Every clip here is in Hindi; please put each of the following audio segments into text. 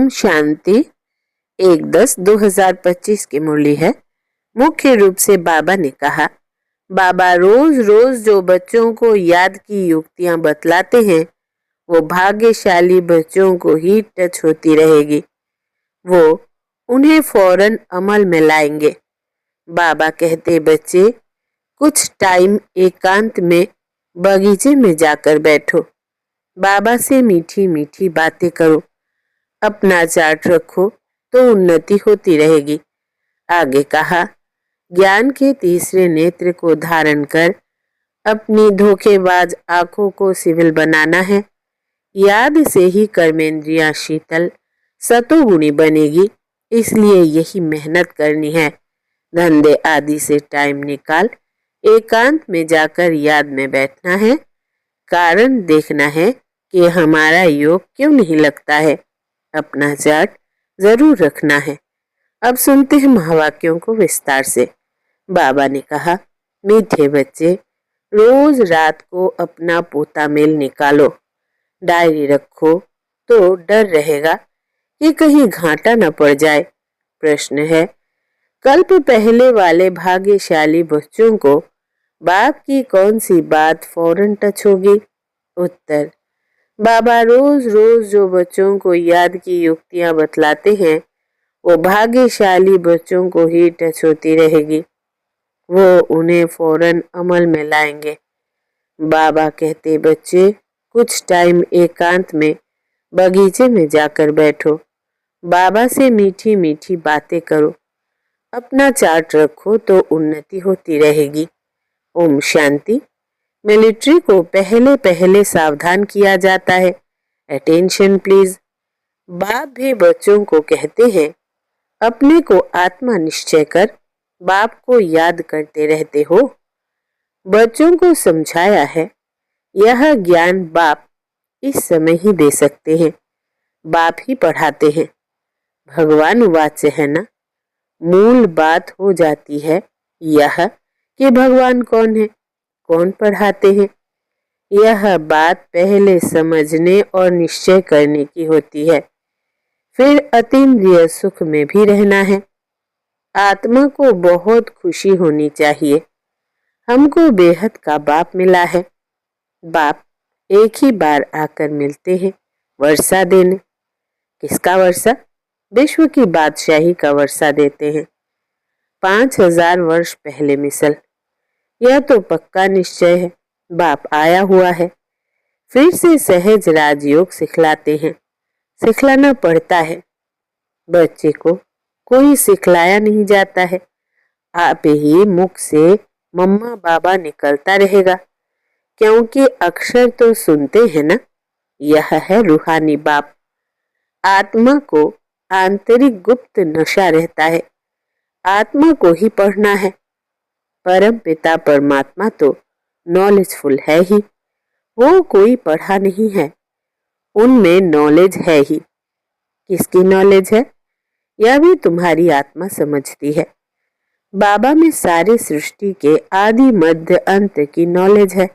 ओम शांति। 1/10/2025 की मुरली है। मुख्य रूप से बाबा ने कहा, बाबा रोज रोज जो बच्चों को याद की युक्तियां बतलाते हैं वो भाग्यशाली बच्चों को ही टच होती रहेगी। वो उन्हें फौरन अमल में लाएंगे। बाबा कहते, बच्चे कुछ टाइम एकांत में बगीचे में जाकर बैठो, बाबा से मीठी मीठी बातें करो, अपना चार्ट रखो तो उन्नति होती रहेगी। आगे कहा, ज्ञान के तीसरे नेत्र को धारण कर अपनी धोखेबाज आंखों को सिविल बनाना है। याद से ही कर्मेंद्रियां शीतल सतोगुणी बनेगी, इसलिए यही मेहनत करनी है। धंधे आदि से टाइम निकाल एकांत में जाकर याद में बैठना है। कारण देखना है कि हमारा योग क्यों नहीं लगता है। अपना चार्ट जरूर रखना है। अब सुनते हैं महावाक्यों को विस्तार से। बाबा ने कहा, मीठे बच्चे रोज रात को अपना पोता मेल निकालो, डायरी रखो तो डर रहेगा कि कहीं घाटा न पड़ जाए। प्रश्न है, कल्प पहले वाले भाग्यशाली बच्चों को बाप की कौन सी बात फौरन टच होगी? उत्तर, बाबा रोज रोज जो बच्चों को याद की युक्तियां बतलाते हैं वो भाग्यशाली बच्चों को ही टच होती रहेगी। वो उन्हें फौरन अमल में लाएंगे। बाबा कहते, बच्चे कुछ टाइम एकांत में बगीचे में जाकर बैठो, बाबा से मीठी मीठी बातें करो, अपना चार्ट रखो तो उन्नति होती रहेगी। ओम शांति। मिलिट्री को पहले पहले सावधान किया जाता है। Attention please. बाप भी बच्चों को कहते हैं, अपने को आत्मा निश्चय कर बाप को याद करते रहते हो। बच्चों को समझाया है, यह ज्ञान बाप इस समय ही दे सकते हैं, बाप ही पढ़ाते हैं। भगवान वाच्य है ना। मूल बात हो जाती है यह कि भगवान कौन है, कौन पढ़ाते हैं। यह बात पहले समझने और निश्चय करने की होती है। फिर अतीन्द्रिय सुख में भी रहना है। आत्मा को बहुत खुशी होनी चाहिए। हमको बेहद का बाप मिला है। बाप एक ही बार आकर मिलते हैं वर्षा देने। किसका वर्षा? विश्व की बादशाही का वर्षा देते हैं। 5000 वर्ष पहले मिसल। यह तो पक्का निश्चय है, बाप आया हुआ है। फिर से सहज राजयोग सिखलाते हैं। सिखलाना पड़ता है। बच्चे को कोई सिखलाया नहीं जाता है। आप ही मुख से मम्मा बाबा निकलता रहेगा, क्योंकि अक्षर तो सुनते हैं ना। यह है रूहानी बाप। आत्मा को आंतरिक गुप्त नशा रहता है। आत्मा को ही पढ़ना है। परम पिता परमात्मा तो नॉलेजफुल है ही, वो कोई पढ़ा नहीं है। उनमें नॉलेज है ही। किसकी नॉलेज है? यह भी तुम्हारी आत्मा समझती है। बाबा में सारे सृष्टि के आदि मध्य अंत की नॉलेज है।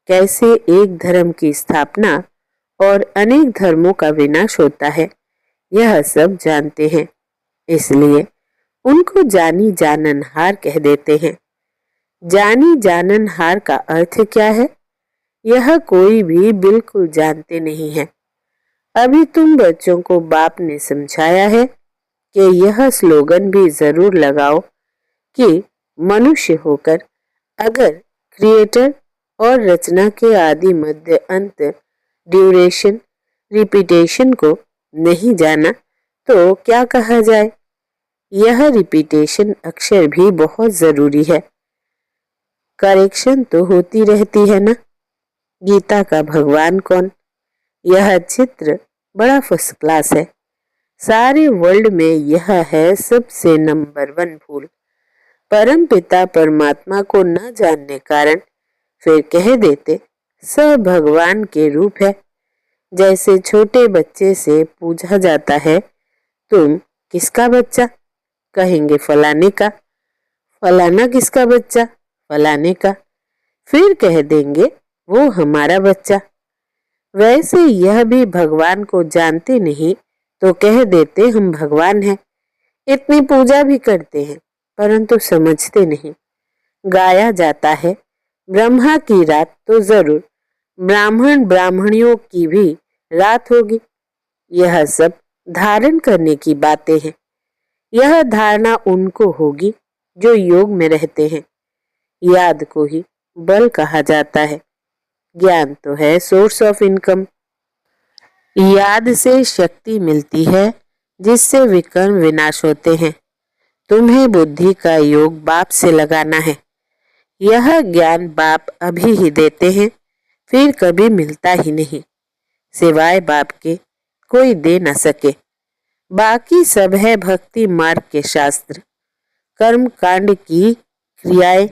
कैसे एक धर्म की स्थापना और अनेक धर्मों का विनाश होता है, यह सब जानते हैं। इसलिए उनको जानी जाननहार कह देते हैं। जानी जाननहार का अर्थ क्या है? यह कोई भी बिल्कुल जानते नहीं है। अभी तुम बच्चों को बाप ने समझाया है कि यह स्लोगन भी जरूर लगाओ कि मनुष्य होकर अगर क्रिएटर और रचना के आदि मध्य अंत ड्यूरेशन रिपीटेशन को नहीं जाना तो क्या कहा जाए। यह रिपीटेशन अक्षर भी बहुत जरूरी है। करेक्शन तो होती रहती है ना। गीता का भगवान कौन? यह चित्र बड़ा फर्स्ट क्लास है। सारे वर्ल्ड में यह है सबसे नंबर 1 भूल। परम पिता परमात्मा को न जानने कारण फिर कह देते सब भगवान के रूप है। जैसे छोटे बच्चे से पूछा जाता है, तुम किसका बच्चा? कहेंगे फलाने का। फलाना किसका बच्चा? फलाने का। फिर कह देंगे वो हमारा बच्चा। वैसे यह भी भगवान को जानते नहीं तो कह देते हम भगवान हैं, इतनी पूजा भी करते हैं, परंतु समझते नहीं। गाया जाता है ब्रह्मा की रात तो जरूर ब्राह्मण ब्राह्मणियों की भी रात होगी। यह सब धारण करने की बातें हैं। यह धारणा उनको होगी जो योग में रहते हैं। याद को ही बल कहा जाता है। ज्ञान तो है सोर्स ऑफ इनकम। याद से शक्ति मिलती है जिससे विकर्म विनाश होते हैं। तुम्हें बुद्धि का योग बाप से लगाना है। यह ज्ञान बाप अभी ही देते हैं, फिर कभी मिलता ही नहीं। सिवाय बाप के कोई दे न सके। बाकी सब है भक्ति मार्ग के शास्त्र, कर्म कांड की क्रियाएं।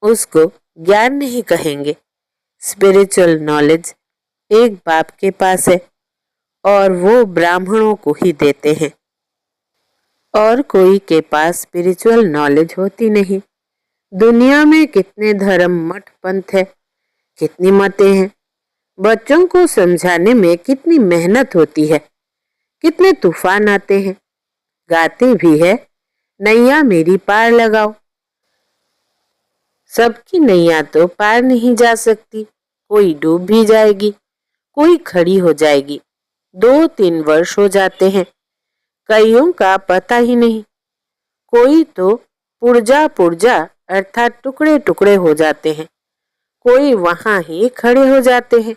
उसको ज्ञान नहीं कहेंगे। स्पिरिचुअल नॉलेज एक बाप के पास है और वो ब्राह्मणों को ही देते हैं। और कोई के पास स्पिरिचुअल नॉलेज होती नहीं। दुनिया में कितने धर्म मठ पंथ है, कितनी मतें हैं। बच्चों को समझाने में कितनी मेहनत होती है, कितने तूफान आते हैं। गाते भी है नैया मेरी पार लगाओ। सबकी नैया तो पार नहीं जा सकती। कोई डूब भी जाएगी, कोई खड़ी हो जाएगी। 2-3 वर्ष हो जाते हैं, कईयों का पता ही नहीं। कोई तो पुर्जा पुर्जा अर्थात टुकड़े टुकड़े हो जाते हैं, कोई वहां ही खड़े हो जाते हैं।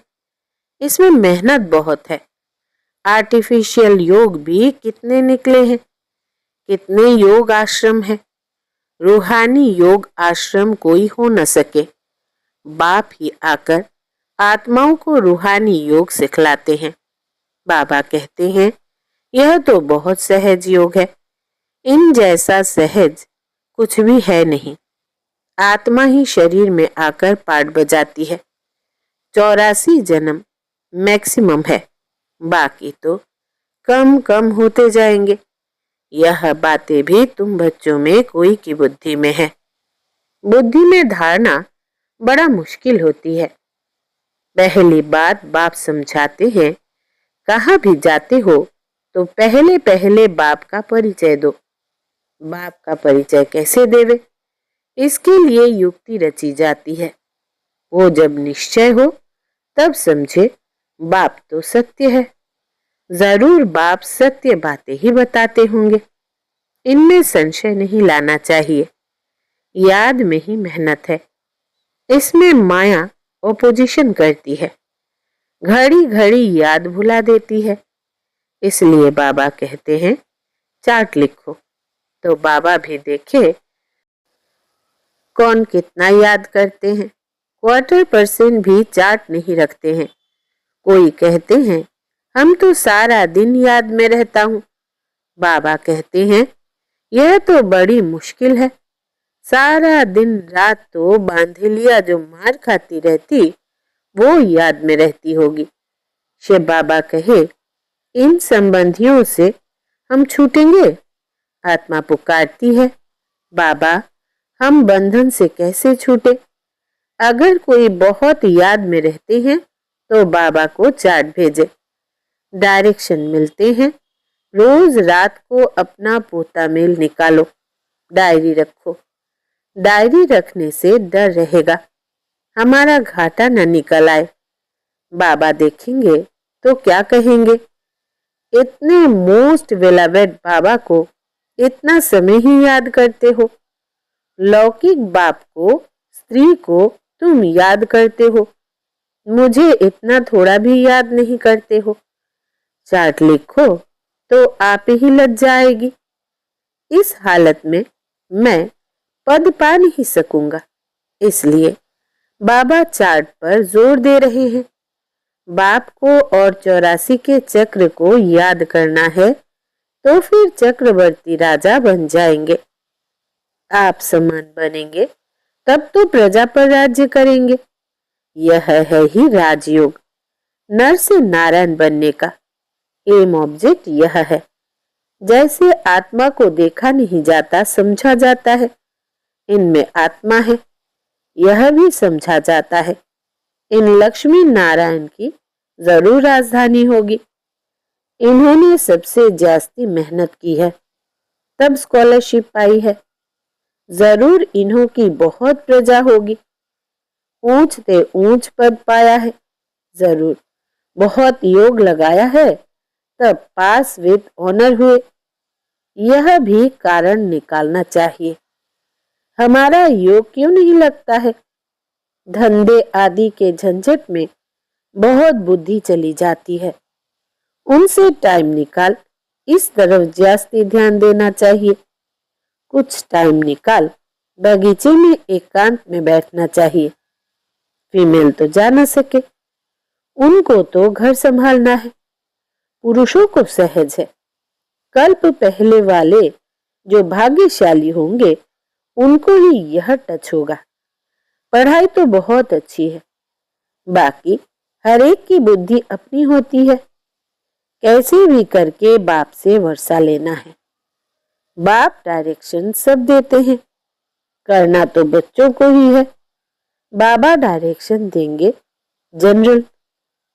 इसमें मेहनत बहुत है। आर्टिफिशियल योग भी कितने निकले हैं, कितने योग आश्रम हैं। रूहानी योग आश्रम कोई हो न सके। बाप ही आकर आत्माओं को रूहानी योग सिखलाते हैं। बाबा कहते हैं यह तो बहुत सहज योग है। इन जैसा सहज कुछ भी है नहीं। आत्मा ही शरीर में आकर पाठ बजाती है। 84 जन्म मैक्सिमम है, बाकी तो कम कम होते जाएंगे। यह बातें भी तुम बच्चों में कोई की बुद्धि में है। बुद्धि में धारणा बड़ा मुश्किल होती है। पहली बात बाप समझाते हैं, कहाँ भी जाते हो तो पहले पहले बाप का परिचय दो। बाप का परिचय कैसे देवे, इसके लिए युक्ति रची जाती है। वो जब निश्चय हो तब समझे बाप तो सत्य है। जरूर बाप सत्य बातें ही बताते होंगे, इनमें संशय नहीं लाना चाहिए। याद में ही मेहनत है। इसमें माया ओपोजिशन करती है, घड़ी घड़ी याद भुला देती है। इसलिए बाबा कहते हैं चार्ट लिखो, तो बाबा भी देखे कौन कितना याद करते हैं। 1/4% भी चार्ट नहीं रखते हैं। कोई कहते हैं हम तो सारा दिन याद में रहता हूँ। बाबा कहते हैं यह तो बड़ी मुश्किल है। सारा दिन रात तो बांधेलिया जो मार खाती रहती वो याद में रहती होगी। शिव बाबा कहे इन संबंधियों से हम छूटेंगे। आत्मा पुकारती है, बाबा हम बंधन से कैसे छूटे। अगर कोई बहुत याद में रहते हैं तो बाबा को चार्ट भेजे। डायरेक्शन मिलते हैं। रोज रात को अपना पोता मेल निकालो, डायरी रखो। डायरी रखने से डर रहेगा, हमारा घाटा न निकल आए। बाबा देखेंगे तो क्या कहेंगे, इतने मोस्ट बेलावेड बाबा को इतना समय ही याद करते हो। लौकिक बाप को, स्त्री को तुम याद करते हो, मुझे इतना थोड़ा भी याद नहीं करते हो। चार्ट लिखो तो आप ही लग जाएगी। इस हालत में मैं पद पा नहीं सकूंगा। इसलिए बाबा चार्ट पर जोर दे रहे हैं। बाप को और 84 के चक्र को याद करना है तो फिर चक्रवर्ती राजा बन जाएंगे। आप समान बनेंगे तब तो प्रजा पर राज्य करेंगे। यह है ही राजयोग, नर से नारायण बनने का एम ऑब्जेक्ट यह है। जैसे आत्मा को देखा नहीं जाता समझा जाता है, इनमें आत्मा है यह भी समझा जाता है। इन लक्ष्मी नारायण की जरूर राजधानी होगी। इन्होंने सबसे जास्ती मेहनत की है, तब स्कॉलरशिप पाई है। जरूर इन्हों की बहुत प्रजा होगी, ऊंच से ऊंच पद पाया है। जरूर बहुत योग लगाया है, तब पास विद ऑनर हुए। यह भी कारण निकालना चाहिए, हमारा योग क्यों नहीं लगता है। धंधे आदि के झंझट में बहुत बुद्धि चली जाती है, उनसे टाइम निकाल इस तरफ जास्ती ध्यान देना चाहिए। कुछ टाइम निकाल बगीचे में एकांत में बैठना चाहिए। फीमेल तो जा न सके, उनको तो घर संभालना है, पुरुषों को सहज है। कल्प पहले वाले जो भाग्यशाली होंगे उनको ही यह टच होगा। पढ़ाई तो बहुत अच्छी है, बाकी हर एक की बुद्धि अपनी होती है। कैसे भी करके बाप से वर्षा लेना है। बाप डायरेक्शन सब देते हैं, करना तो बच्चों को ही है। बाबा डायरेक्शन देंगे जनरल,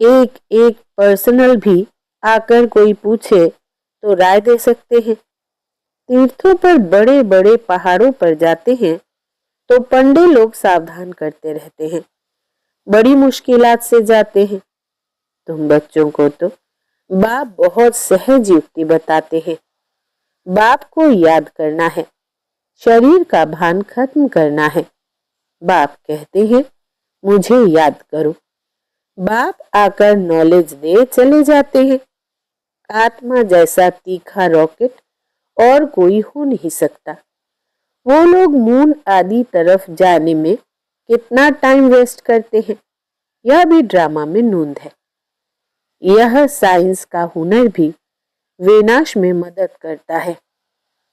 एक एक पर्सनल भी आकर कोई पूछे तो राय दे सकते हैं। तीर्थों पर बड़े बड़े पहाड़ों पर जाते हैं तो पंडे लोग सावधान करते रहते हैं, बड़ी मुश्किलात से जाते हैं। तुम बच्चों को तो बाप बहुत सहज युक्ति बताते हैं। बाप को याद करना है, शरीर का भान खत्म करना है। बाप कहते हैं मुझे याद करो, बाप आकर नॉलेज दे चले जाते हैं। आत्मा जैसा तीखा रॉकेट और कोई हो नहीं सकता। वो लोग मून आदि तरफ जाने में कितना टाइम वेस्ट करते हैं, यह भी ड्रामा में नूंद है। यह साइंस का हुनर भी विनाश में मदद करता है।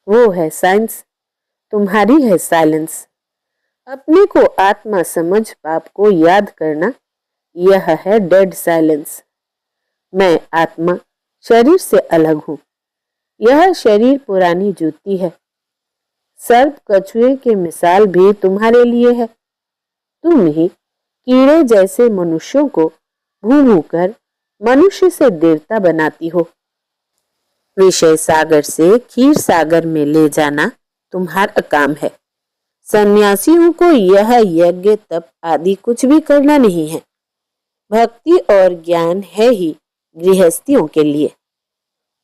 वो है साइंस, तुम्हारी है साइलेंस। अपने को आत्मा समझ बाप को याद करना, यह है डेड साइलेंस। मैं आत्मा शरीर से अलग हूँ, यह शरीर पुरानी जूती है। सर्प कछुए के मिसाल भी तुम्हारे लिए है। तुम ही कीड़े जैसे मनुष्यों को भू भू कर मनुष्य से देवता बनाती हो। विषय सागर से क्षीर सागर में ले जाना तुम्हारा काम है। सन्यासियों को यह यज्ञ तप आदि कुछ भी करना नहीं है। भक्ति और ज्ञान है ही गृहस्थियों के लिए।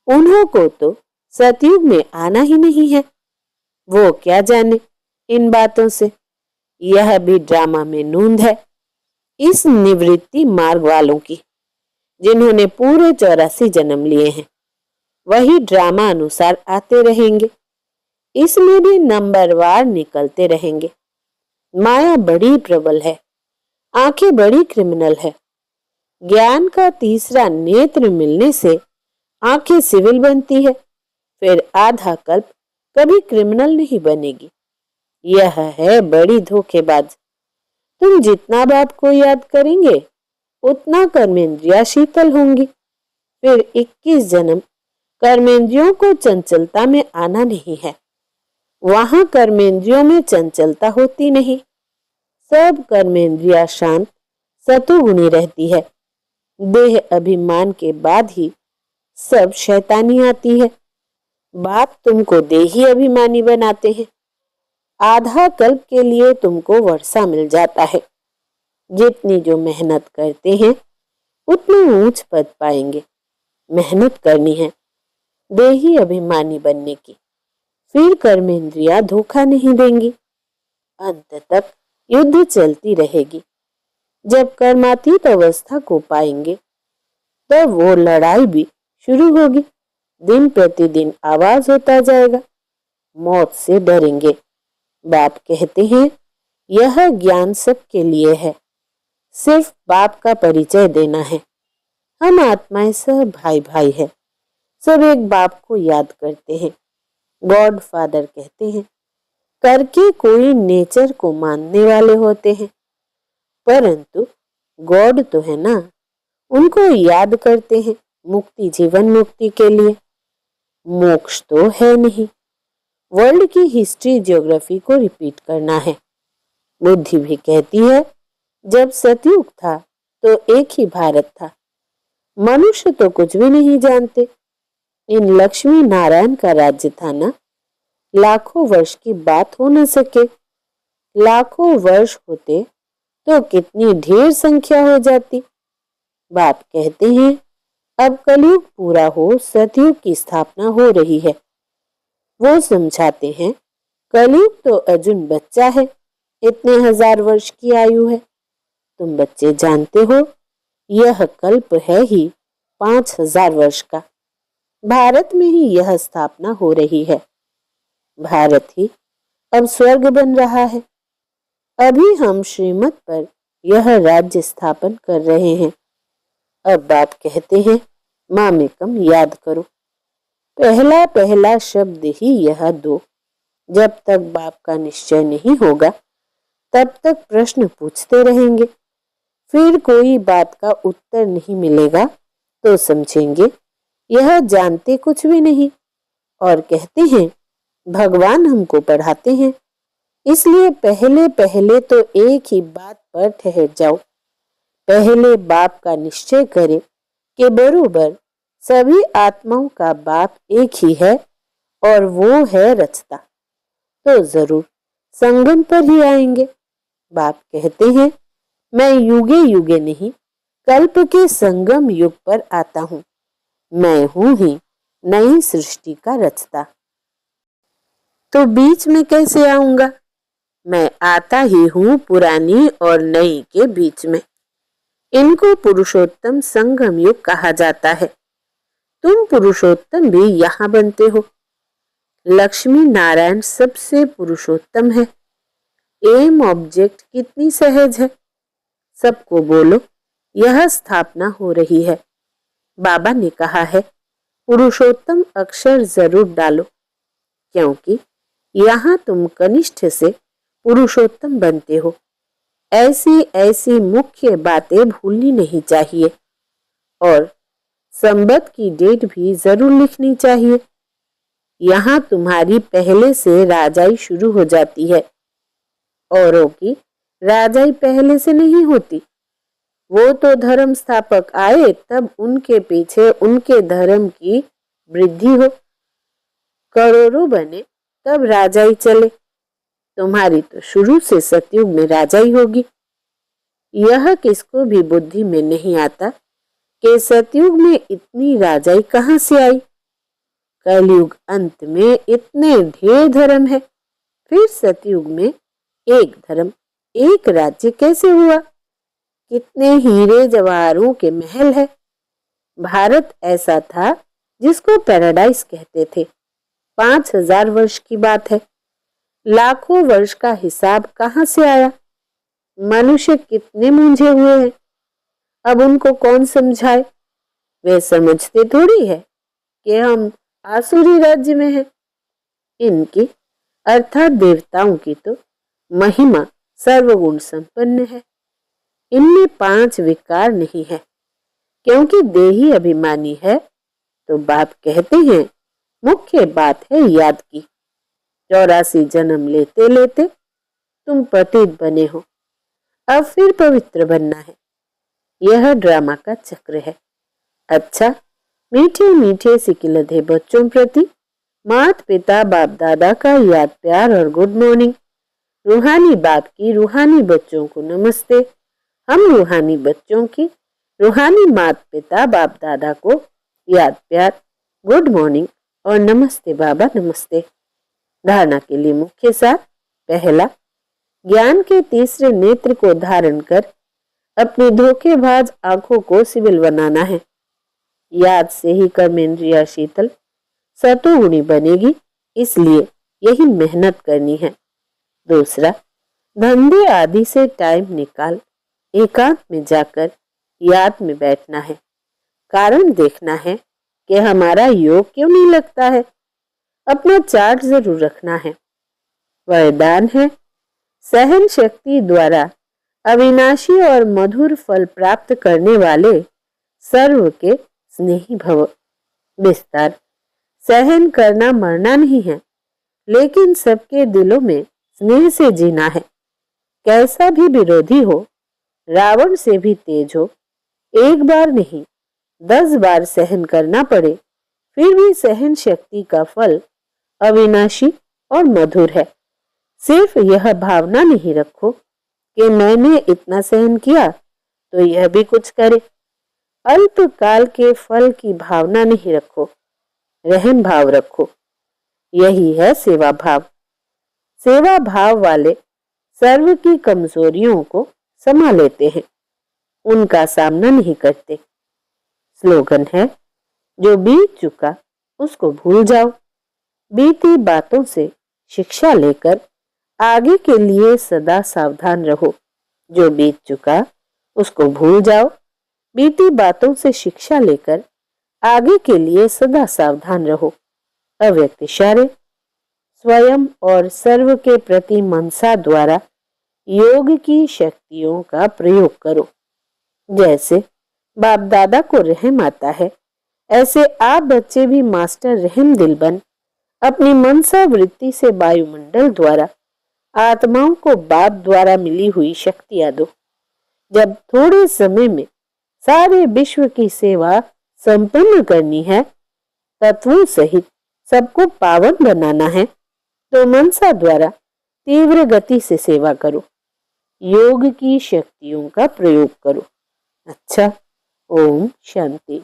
उन्हों को तो सतयुग में आना ही नहीं है। वो क्या जाने इन बातों से। यह भी ड्रामा में नूंद है इस निवृत्ति मार्ग वालों की, जिन्होंने पूरे 84 जन्म लिए हैं। वही ड्रामा अनुसार आते रहेंगे, इसमें भी नंबरवार निकलते रहेंगे। माया बड़ी प्रबल है, आंखें बड़ी क्रिमिनल है। ज्ञान का तीसरा नेत्र मिलने से आंखें सिविल बनती है, फिर आधा कल्प कभी क्रिमिनल नहीं बनेगी। यह है बड़ी धोखेबाज। तुम जितना बाप को याद करेंगे उतना कर्मेंद्रियां शीतल होंगी। फिर 21 जन्म कर्मेंद्रियों को चंचलता में आना नहीं है। वहां कर्मेंद्रियों में चंचलता होती नहीं। सब कर्मेंद्रियां शांत सतुगुणी रहती है। देह अभिमान के बाद ही सब शैतानी आती है। बाप तुमको देही अभिमानी बनाते हैं। आधा कल्प के लिए तुमको वर्षा मिल जाता है। जितनी जो मेहनत करते हैं उतने ऊंच पद पाएंगे। मेहनत करनी है देही अभिमानी बनने की, फिर कर्मेंद्रियां धोखा नहीं देंगी। अंत तक युद्ध चलती रहेगी। जब कर्मातीत अवस्था को पाएंगे तब वो लड़ाई भी शुरू होगी। दिन प्रतिदिन आवाज होता जाएगा, मौत से डरेंगे। बाप कहते हैं यह ज्ञान सबके लिए है, सिर्फ बाप का परिचय देना है। हम आत्माएं सब भाई भाई है, सब एक बाप को याद करते हैं। गॉड फादर कहते हैं। करके कोई नेचर को मानने वाले होते हैं, परंतु गॉड तो है ना, उनको याद करते हैं मुक्ति, जीवन मुक्ति के लिए। मोक्ष तो है नहीं, वर्ल्ड की हिस्ट्री ज्योग्राफी को रिपीट करना है। बुद्धि भी कहती है जब सतयुग था तो एक ही भारत था, मनुष्य तो कुछ भी नहीं जानते। इन लक्ष्मी नारायण का राज्य था ना, लाखों वर्ष की बात हो न सके। लाखों वर्ष होते तो कितनी ढेर संख्या हो जाती। बाप कहते हैं अब कलयुग पूरा हो, सतयुग की स्थापना हो रही है। वो समझाते हैं कलयुग तो अर्जुन बच्चा है, इतने हजार वर्ष की आयु है। तुम बच्चे जानते हो यह कल्प है ही 5,000 वर्ष का। भारत में ही यह स्थापना हो रही है। भारत ही अब स्वर्ग बन रहा है। अभी हम श्रीमत पर यह राज्य स्थापन कर रहे हैं। अब बाप कहते हैं मामेकम याद करो। पहला पहला शब्द ही यह दो। जब तक बाप का निश्चय नहीं होगा तब तक प्रश्न पूछते रहेंगे। फिर कोई बात का उत्तर नहीं मिलेगा तो समझेंगे यह जानते कुछ भी नहीं, और कहते हैं भगवान हमको पढ़ाते हैं। इसलिए पहले पहले तो एक ही बात पर ठहर जाओ। पहले बाप का निश्चय करें कि बरोबर सभी आत्माओं का बाप एक ही है और वो है रचता, तो जरूर संगम पर ही आएंगे। बाप कहते हैं मैं युगे युगे नहीं, कल्प के संगम युग पर आता हूँ। मैं हूं ही नई सृष्टि का रचता। तो बीच में कैसे आऊंगा? मैं आता ही हूँ पुरानी और नई के बीच में। इनको पुरुषोत्तम संगम युग कहा जाता है। तुम पुरुषोत्तम भी यहाँ बनते हो। लक्ष्मी नारायण सबसे पुरुषोत्तम है। एम ऑब्जेक्ट कितनी सहज है। सबको बोलो यह स्थापना हो रही है। बाबा ने कहा है पुरुषोत्तम अक्षर जरूर डालो, क्योंकि यहाँ तुम कनिष्ठ से पुरुषोत्तम बनते हो। ऐसी ऐसी मुख्य बातें भूलनी नहीं चाहिए और संबत की डेट भी जरूर लिखनी चाहिए। यहाँ तुम्हारी पहले से राजाई शुरू हो जाती है। औरों की राजाई पहले से नहीं होती। वो तो धर्म स्थापक आए तब उनके पीछे उनके धर्म की वृद्धि हो। करोड़ों बने तब राजाई चले। तुम्हारी तो शुरू से सतयुग में राजाई होगी। यह किसको भी बुद्धि में नहीं आता कि सतयुग में इतनी राजाई कहाँ से आई। कलयुग अंत में इतने ढेर धर्म है, फिर सतयुग में एक धर्म एक राज्य कैसे हुआ? कितने हीरे जवाहरों के महल है। भारत ऐसा था जिसको पैराडाइज कहते थे। 5,000 वर्ष की बात है। लाखों वर्ष का हिसाब कहाँ से आया? मनुष्य कितने मूंझे हुए हैं। अब उनको कौन समझाए? वे समझते थोड़ी है कि हम आसुरी राज्य में हैं। इनकी अर्थात देवताओं की तो महिमा सर्वगुण संपन्न है। इनमें 5 विकार नहीं है, क्योंकि देही अभिमानी है। तो बाप कहते हैं मुख्य बात है याद की। 84 जन्म लेते लेते तुम पतित बने हो, अब फिर पवित्र बनना है। यह ड्रामा का चक्र है। अच्छा, मीठे मीठे सिकिलधे बच्चों प्रति माता पिता बाप दादा का याद प्यार और गुड मॉर्निंग। रूहानी बाप की रूहानी बच्चों को नमस्ते। हम रूहानी बच्चों की रूहानी माता पिता बाप दादा को याद प्यार, गुड मॉर्निंग और नमस्ते बाबा नमस्ते। धारणा के लिए मुख्य सार। पहला, ज्ञान के तीसरे नेत्र को धारण कर अपनी धोखेबाज आंखों को सिविल बनाना है। याद से ही कर्मेंद्रिया शीतल सतोगुणी बनेगी, इसलिए यही मेहनत करनी है। दूसरा, धंधे आदि से टाइम निकाल एकांत में जाकर याद में बैठना है। कारण देखना है कि हमारा योग क्यों नहीं लगता है। अपना चार्ट जरूर रखना है। वरदान है सहन शक्ति द्वारा अविनाशी और मधुर फल प्राप्त करने वाले सर्व के स्नेही भव। विस्तार, सहन करना मरना नहीं है, लेकिन सबके दिलों में स्नेह से जीना है। कैसा भी विरोधी हो, रावण से भी तेज हो, एक बार नहीं 10 बार सहन करना पड़े, फिर भी सहन शक्ति का फल अविनाशी और मधुर है। सिर्फ यह भावना नहीं रखो कि मैंने इतना सहन किया तो यह भी कुछ करे। अल्पकाल के फल की भावना नहीं रखो, रहम भाव रखो। यही है सेवा भाव। सेवा भाव वाले सर्व की कमजोरियों को समा लेते हैं, उनका सामना नहीं करते। स्लोगन है, जो बीत चुका उसको भूल जाओ। बीती बातों से शिक्षा लेकर आगे के लिए सदा सावधान रहो। जो बीत चुका उसको भूल जाओ। बीती बातों से शिक्षा लेकर आगे के लिए सदा सावधान रहो। अव्यक्त इशारे। स्वयं और सर्व के प्रति मनसा द्वारा योग की शक्तियों का प्रयोग करो। जैसे बाप दादा को रहम आता है, ऐसे आप बच्चे भी मास्टर रहम दिल बन अपनी मनसा वृत्ति से वायुमंडल द्वारा आत्माओं को बाप द्वारा मिली हुई शक्तियां दो। जब थोड़े समय में सारे विश्व की सेवा संपन्न करनी है, तत्वों सहित सबको पावन बनाना है, तो मनसा द्वारा तीव्र गति से सेवा करो। योग की शक्तियों का प्रयोग करो। अच्छा, ओम शांति।